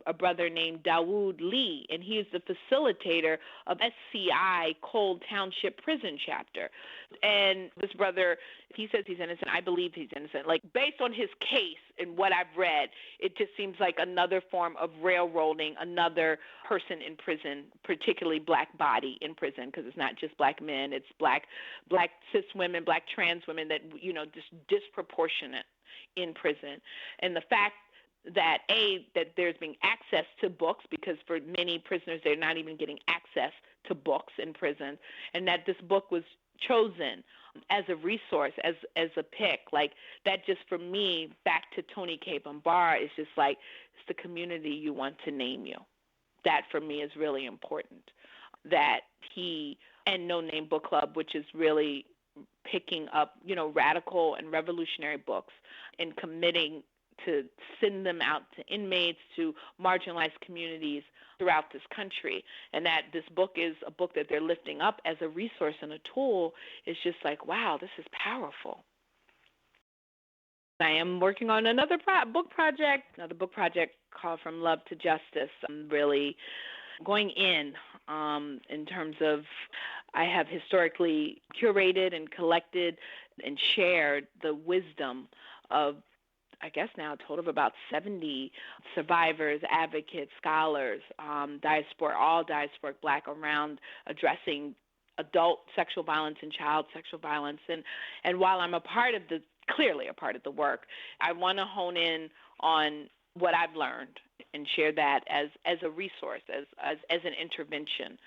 a brother named Dawood Lee, and he is the facilitator of SCI Cole Township Prison Chapter. And this brother, he says he's innocent. I believe he's innocent. Based on his case and what I've read, it just seems like another form of railroading another person in prison, particularly Black body in prison, because it's not just Black men, it's Black cis women, Black trans women that, just disproportionate in prison. And the fact that there's being access to books, because for many prisoners they're not even getting access to books in prison, and that this book was chosen as a resource, as a pick. Like, that just, for me, back to Tony K. Bambar, is just like, it's the community you want to name you. That for me is really important. That he, and No Name Book Club, which is really picking up, radical and revolutionary books and committing to send them out to inmates, to marginalized communities throughout this country. And that this book is a book that they're lifting up as a resource and a tool is just like, wow, this is powerful. I am working on another book project called From Love to Justice. I'm really going in terms of, I have historically curated and collected and shared the wisdom of, I guess now a total of about 70 survivors, advocates, scholars, all diasporic Black, around addressing adult sexual violence and child sexual violence. And while I'm clearly a part of the work, I want to hone in on what I've learned and share that as a resource, as an intervention.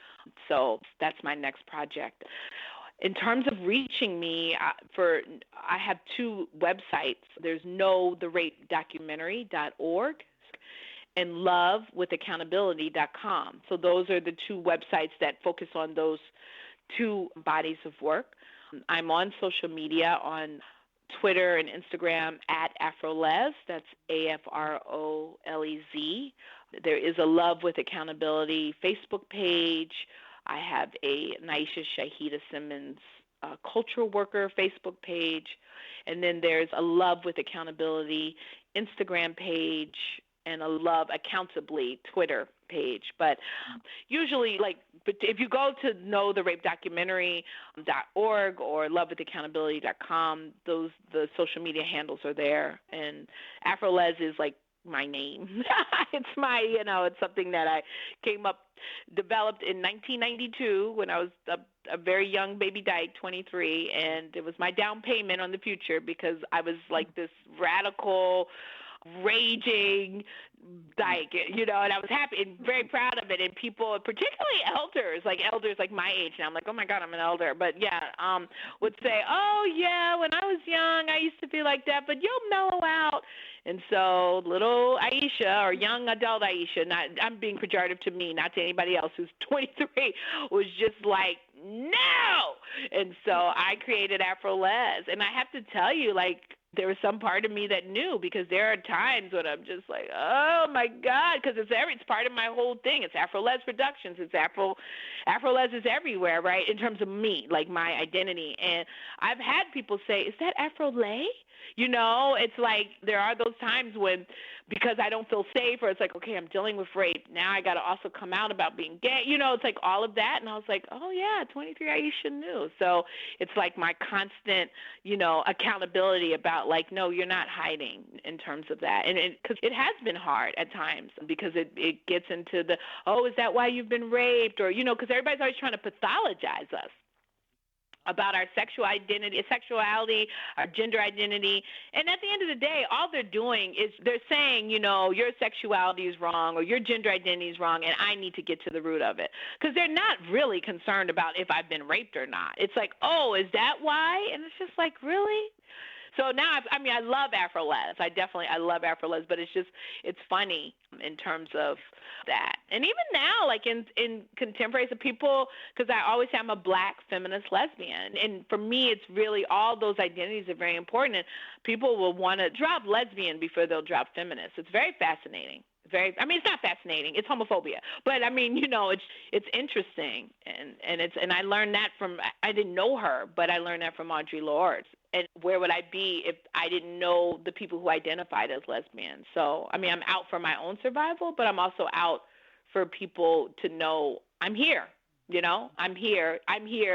So that's my next project. In terms of reaching me, I have two websites. There's knowtherapedocumentary.org and lovewithaccountability.com. So those are the two websites that focus on those two bodies of work. I'm on social media, on Twitter and Instagram at AfroLez. That's AFROLEZ. There is a Love with Accountability Facebook page. I have an Aishah Shahidah Simmons cultural worker Facebook page. And then there's a Love with Accountability Instagram page and a Love Accountably Twitter page. But usually, if you go to knowtherapedocumentary.org or lovewithaccountability.com, the social media handles are there. And AfroLez is like my name. It's it's something that I developed in 1992 when I was a very young baby dyke, 23, and it was my down payment on the future, because I was like this radical, raging dyke, and I was happy and very proud of it. And people, particularly elders like my age now, I'm like, oh my God, I'm an elder. But would say, oh yeah, when I was young, I used to be like that, but you'll mellow out. And so little Aishah, or young adult Aishah, I'm being pejorative to me, not to anybody else who's 23, was just like, no. And so I created AfroLez. And I have to tell you, there was some part of me that knew, because there are times when I'm just like, oh my God, because it's part of my whole thing. It's AfroLez Productions. It's AfroLez is everywhere, right? In terms of me, like my identity. And I've had people say, is that AfroLay? It's like there are those times when, because I don't feel safe, or it's like, okay, I'm dealing with rape. Now I got to also come out about being gay. It's like all of that. And I was like, oh yeah, 23 Aisha knew. So it's like my constant, accountability about no, you're not hiding in terms of that. And because it has been hard at times, because it gets into the, oh, is that why you've been raped? Or, because everybody's always trying to pathologize us about our sexuality, our gender identity. And at the end of the day, all they're doing is they're saying, your sexuality is wrong, or your gender identity is wrong, and I need to get to the root of it. Because they're not really concerned about if I've been raped or not. It's like, oh, is that why? And it's just like, really? So now, I love AfroLez. I love AfroLez, but it's funny in terms of that. And even now, in contemporary, so people, because I always say I'm a Black feminist lesbian. And for me, it's really, all those identities are very important. And people will want to drop lesbian before they'll drop feminist. It's very fascinating. It's not fascinating. It's homophobia. But it's interesting. And I learned that I didn't know her, but I learned that from Audre Lorde. And where would I be if I didn't know the people who identified as lesbians? So, I'm out for my own survival, but I'm also out for people to know I'm here. I'm here.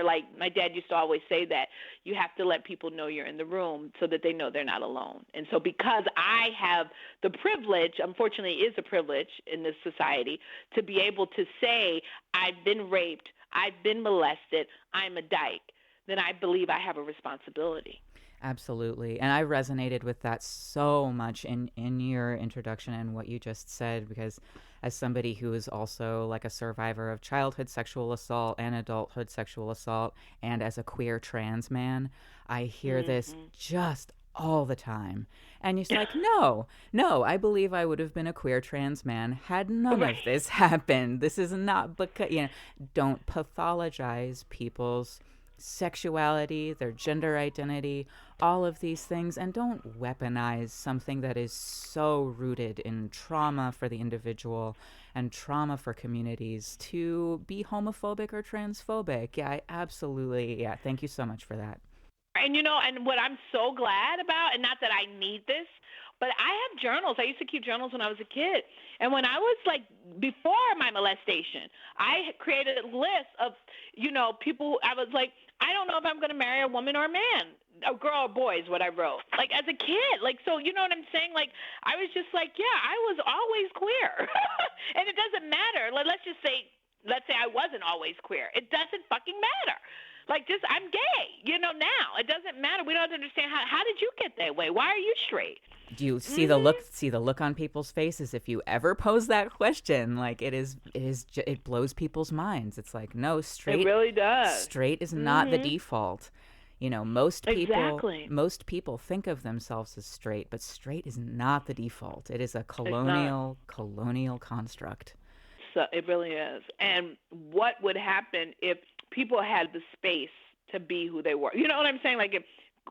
Like my dad used to always say, that you have to let people know you're in the room so that they know they're not alone. And so because I have the privilege, unfortunately it is a privilege in this society, to be able to say, I've been raped, I've been molested, I'm a dyke, then I believe I have a responsibility. Absolutely. And I resonated with that so much in your introduction and what you just said, because as somebody who is also like a survivor of childhood sexual assault and adulthood sexual assault, and as a queer trans man, I hear this Mm-hmm. just all the time. And it's like, no, no, I believe I would have been a queer trans man had none Right. of this happened. This is not because, don't pathologize people's sexuality, their gender identity, all of these things, and don't weaponize something that is so rooted in trauma for the individual and trauma for communities to be homophobic or transphobic. Yeah, I absolutely, yeah, thank you so much for that. And and what I'm so glad about, and not that I need this, but I have journals. I used to keep journals when I was a kid. And when I was like, before my molestation, I created a list of, people. I was like, I don't know if I'm going to marry a woman or a man, a girl or boy is what I wrote. Like as a kid, like, so you know what I'm saying? Like I was just like, yeah, I was always queer. And it doesn't matter. Like, let's say I wasn't always queer. It doesn't fucking matter. Like, just I'm gay, now. It doesn't matter. We don't understand how did you get that way? Why are you straight? Do you see the look? Mhm. See the look on people's faces if you ever pose that question. Like it blows people's minds. It's like, no, It really does. straight is not the Mhm. default. Exactly. Most people think of themselves as straight, but straight is not the default. It is a It's not. colonial construct. So it really is. And what would happen if people had the space to be who they were? You know what I'm saying? Like,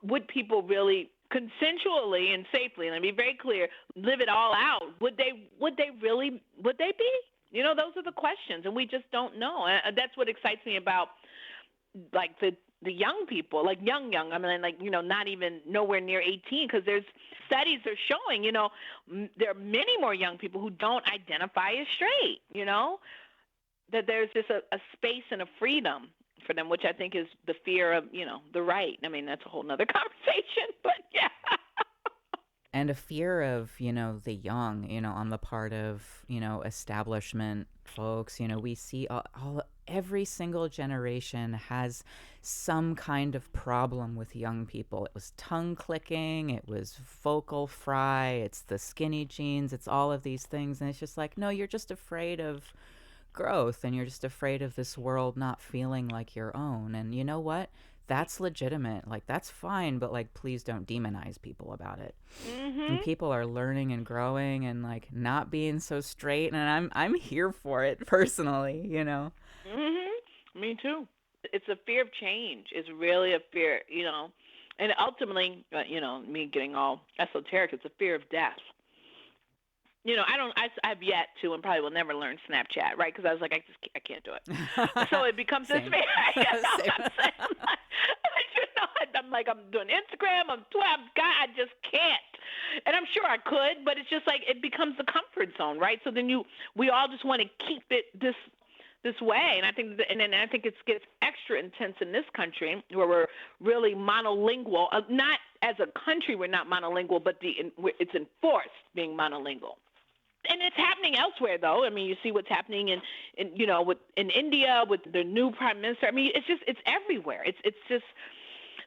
would people really consensually and safely, let me be very clear, live it all out? Would they? Would they be? Those are the questions, and we just don't know. And that's what excites me about like the young people, like young. I mean, like not even nowhere near 18, because there's studies are showing, there are many more young people who don't identify as straight. That there's just a space and a freedom for them, which I think is the fear of the right. I mean, that's a whole nother conversation, but yeah. And a fear of the young, on the part of establishment folks. We see every single generation has some kind of problem with young people. It was tongue clicking, it was vocal fry, it's the skinny jeans, it's all of these things. And it's just like, no, you're just afraid of growth, and you're just afraid of this world not feeling like your own. And you know what? That's legitimate. Like, that's fine, but like, please don't demonize people about it. And Mhm. people are learning and growing and like not being so straight, and I'm here for it personally. Mhm. Me too. It's a fear of change. It's really a fear, and ultimately, me getting all esoteric, it's a fear of death. I've yet to, and probably will never learn Snapchat, right? Because I was like, I can't do it. So it becomes this Same. fear. Same. I'm saying, I'm like, I'm doing Instagram, I'm Twitter, I just can't. And I'm sure I could, but it's just like, it becomes the comfort zone, right? So then we all just want to keep it this way. And I think it gets extra intense in this country where we're really monolingual. Not as a country, we're not monolingual, but it's enforced being monolingual. And it's happening elsewhere, though. I mean, you see what's happening in in India with the new prime minister. I mean, it's everywhere. It's just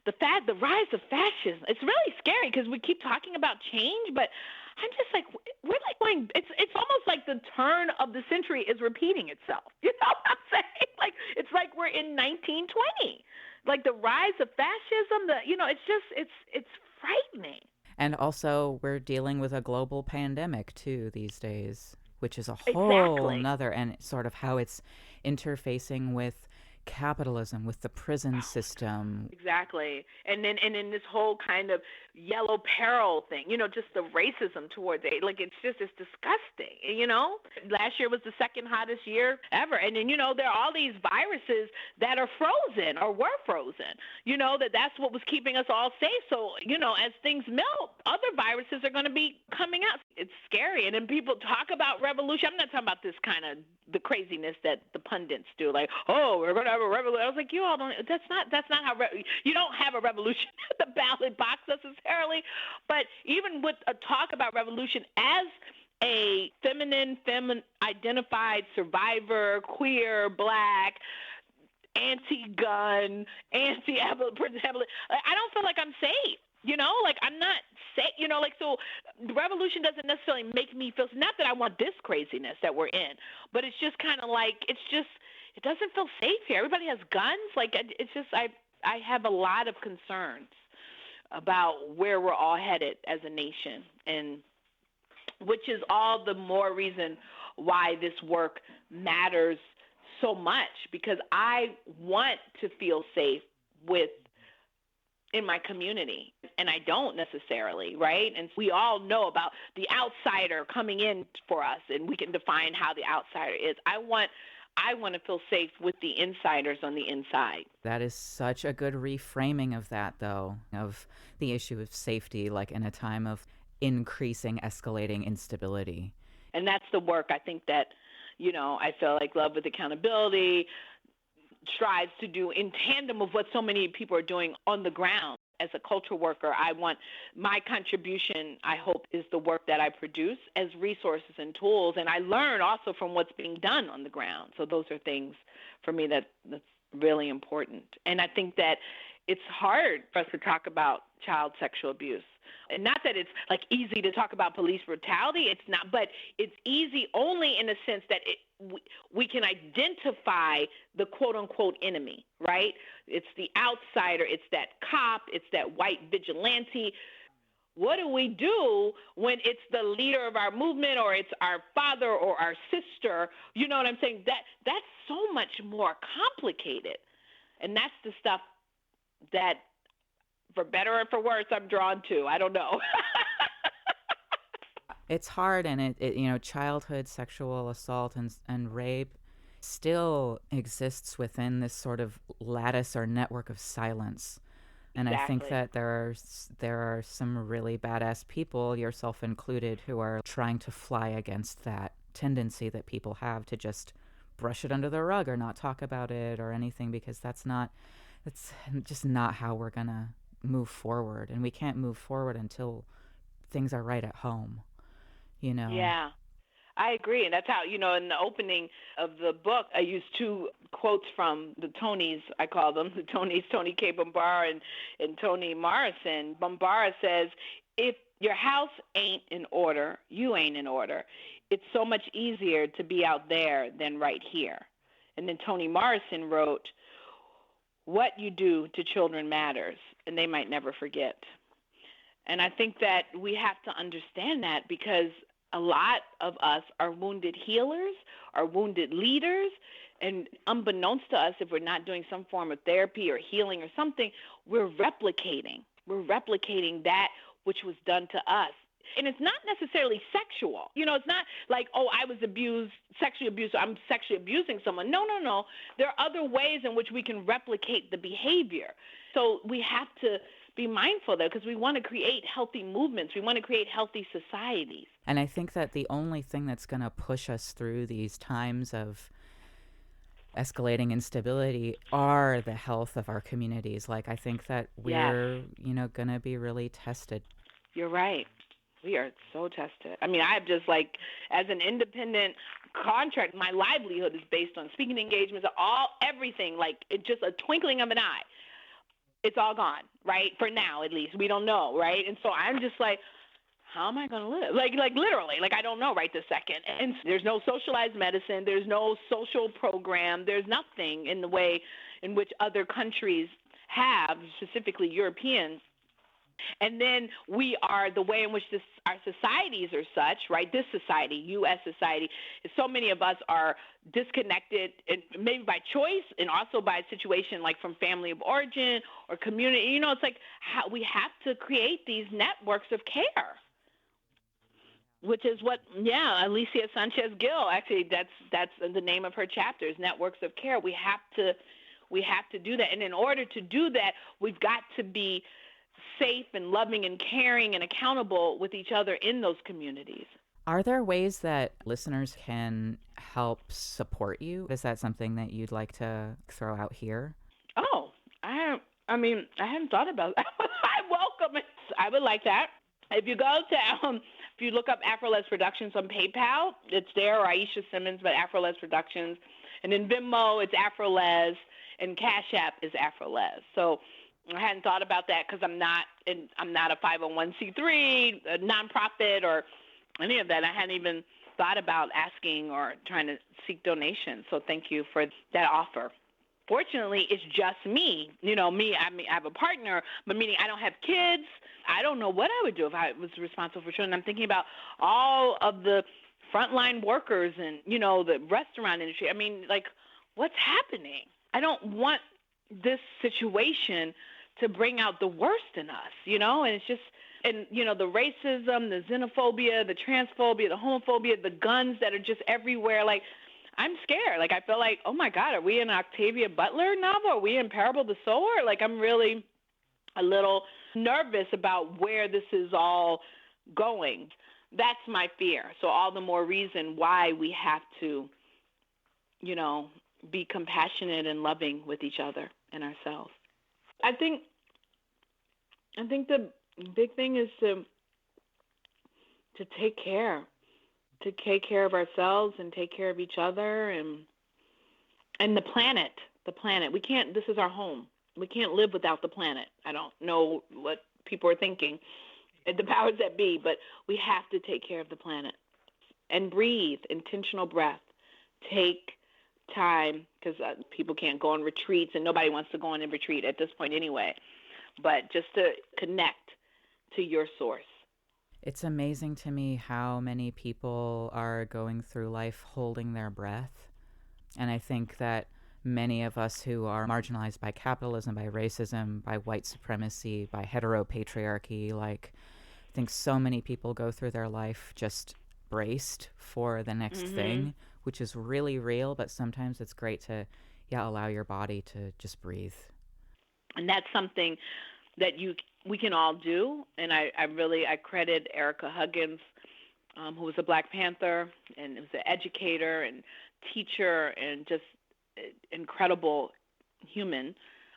the rise of fascism. It's really scary because we keep talking about change, but I'm just like, we're like going. It's almost like the turn of the century is repeating itself. You know what I'm saying? Like it's like we're in 1920. Like the rise of fascism. It's frightening. And also, we're dealing with a global pandemic too these days, which is a whole Exactly. nother, and sort of how it's interfacing with capitalism, with the prison system. Exactly. And then this whole kind of yellow peril thing, just the racism towards it. Like it's disgusting. Last year was the second hottest year ever. And then, there are all these viruses that are frozen or were frozen. That's what was keeping us all safe. So, as things melt, other viruses are going to be coming out. It's scary. And then people talk about revolution. I'm not talking about this kind of the craziness that the pundits do, like, oh, we're going to have a revolution. I was like, you all don't. That's not how you don't have a revolution at the ballot box necessarily. But even with a talk about revolution as a feminine identified survivor, queer, black, anti-gun, I don't feel like I'm safe Like I'm not like, so the revolution doesn't necessarily make me feel, not that I want this craziness that we're in, but it's just kind of like, it doesn't feel safe here. Everybody has guns. Like, it's just, I have a lot of concerns about where we're all headed as a nation, and which is all the more reason why this work matters so much, because I want to feel safe in my community, and I don't necessarily, right? And we all know about the outsider coming in for us, and we can define how the outsider is. I want to feel safe with the insiders on the inside. That is such a good reframing of that, though, of the issue of safety, like in a time of increasing, escalating instability. And that's the work I think that, I feel like Love with Accountability strives to do in tandem of what so many people are doing on the ground. As a culture worker, I want my contribution, I hope, is the work that I produce as resources and tools. And I learn also from what's being done on the ground. So those are things for me that's really important. And I think that it's hard for us to talk about child sexual abuse. And not that it's like easy to talk about police brutality, it's not, but it's easy only in the sense that we can identify the quote unquote enemy, right? It's the outsider, it's that cop, it's that white vigilante. What do we do when it's the leader of our movement, or it's our father or our sister? You know what I'm saying? That's so much more complicated. And that's the stuff that, for better or for worse, I'm drawn to. I don't know. It's hard, and it childhood sexual assault and rape still exists within this sort of lattice or network of silence. And Exactly. I think that there are some really badass people, yourself included, who are trying to fly against that tendency that people have to just brush it under the rug or not talk about it or anything, because that's just not how we're gonna move forward. And we can't move forward until things are right at home. Yeah, I agree. And that's how, in the opening of the book, I used two quotes from the Tonys, I call them, the Tonys, Tony K. Bambara and Toni Morrison. Bambara says, if your house ain't in order, you ain't in order. It's so much easier to be out there than right here. And then Toni Morrison wrote, what you do to children matters, and they might never forget. And I think that we have to understand that, because a lot of us are wounded healers, are wounded leaders, and unbeknownst to us, if we're not doing some form of therapy or healing or something, we're replicating. We're replicating that which was done to us. And it's not necessarily sexual. It's not like, oh, I was sexually abused, so I'm sexually abusing someone. No. There are other ways in which we can replicate the behavior. So we have to be mindful, though, because we want to create healthy movements. We want to create healthy societies. And I think that the only thing that's going to push us through these times of escalating instability are the health of our communities. Like, I think that we're, going to be really tested. You're right. We are so tested. I mean, I have just as an independent contract, my livelihood is based on speaking engagements, everything, it's just a twinkling of an eye. It's all gone, right? For now, at least. We don't know, right? And so I'm just like, how am I going to live? Like literally, I don't know right this second. And there's no socialized medicine. There's no social program. There's nothing in the way in which other countries have, specifically Europeans. And then we are, the way in which our societies are such, right? This society, U.S. society, so many of us are disconnected, and maybe by choice and also by situation, like from family of origin or community. It's like how we have to create these networks of care, which is what, Alicia Sanchez Gill, actually, that's the name of her chapters, Networks of Care. We have to do that. And in order to do that, we've got to be safe and loving and caring and accountable with each other in those communities. Are there ways that listeners can help support you? Is that something that you'd like to throw out here? Oh, I hadn't thought about that. I welcome it. I would like that. If you go to, if you look up AfroLes Productions on PayPal, it's there, or Aishah Simmons, but AfroLes Productions. And in Venmo, it's AfroLes, and Cash App is AfroLes. So I hadn't thought about that because I'm not a 501c3, a nonprofit, or any of that. I hadn't even thought about asking or trying to seek donations. So thank you for that offer. Fortunately, it's just me. Me, I have a partner, but meaning I don't have kids. I don't know what I would do if I was responsible for children. I'm thinking about all of the frontline workers and, the restaurant industry. I mean, like, what's happening? I don't want this situation to bring out the worst in us, and it's just, and, the racism, the xenophobia, the transphobia, the homophobia, the guns that are just everywhere. Like, I'm scared. Like, I feel like, oh my God, are we in an Octavia Butler novel? Are we in Parable of the Sower? Like, I'm really a little nervous about where this is all going. That's my fear. So all the more reason why we have to, be compassionate and loving with each other and ourselves. I think the big thing is to take care of ourselves and take care of each other and the planet. We can't, this is our home. We can't live without the planet. I don't know what people are thinking, the powers that be, but we have to take care of the planet and breathe, intentional breath. Take time, because people can't go on retreats, and nobody wants to go on a retreat at this point anyway, but just to connect to your source. It's amazing to me how many people are going through life holding their breath. And I think that many of us who are marginalized by capitalism, by racism, by white supremacy, by heteropatriarchy, I think so many people go through their life just braced for the next thing, which is really real, but sometimes it's great to, allow your body to just breathe. And that's something that we can all do. And I credit Erica Huggins, who was a Black Panther and was an educator and teacher and just incredible human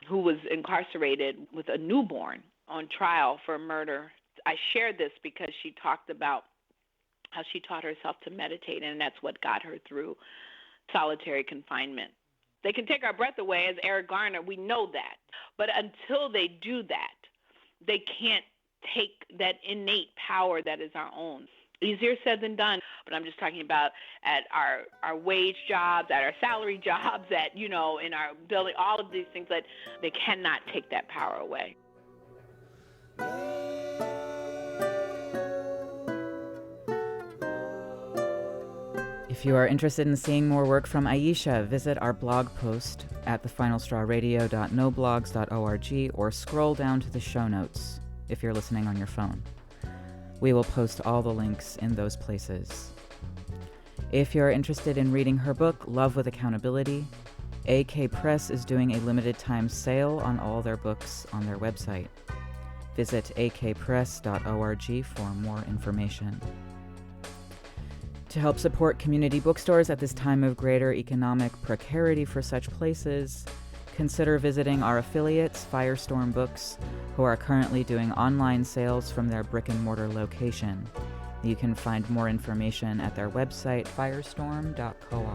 who was incarcerated with a newborn on trial for murder. I shared this because she talked about how she taught herself to meditate, and that's what got her through solitary confinement. They can take our breath away, as Eric Garner, we know that. But until they do that, they can't take that innate power that is our own. Easier said than done, but I'm just talking about at our wage jobs, at our salary jobs, at, in our building, all of these things that they cannot take that power away. If you are interested in seeing more work from Aishah, visit our blog post at thefinalstrawradio.noblogs.org or scroll down to the show notes if you're listening on your phone. We will post all the links in those places. If you're interested in reading her book, Love with Accountability, AK Press is doing a limited time sale on all their books on their website. Visit akpress.org for more information. To help support community bookstores at this time of greater economic precarity for such places, consider visiting our affiliates, Firestorm Books, who are currently doing online sales from their brick-and-mortar location. You can find more information at their website, firestorm.coop.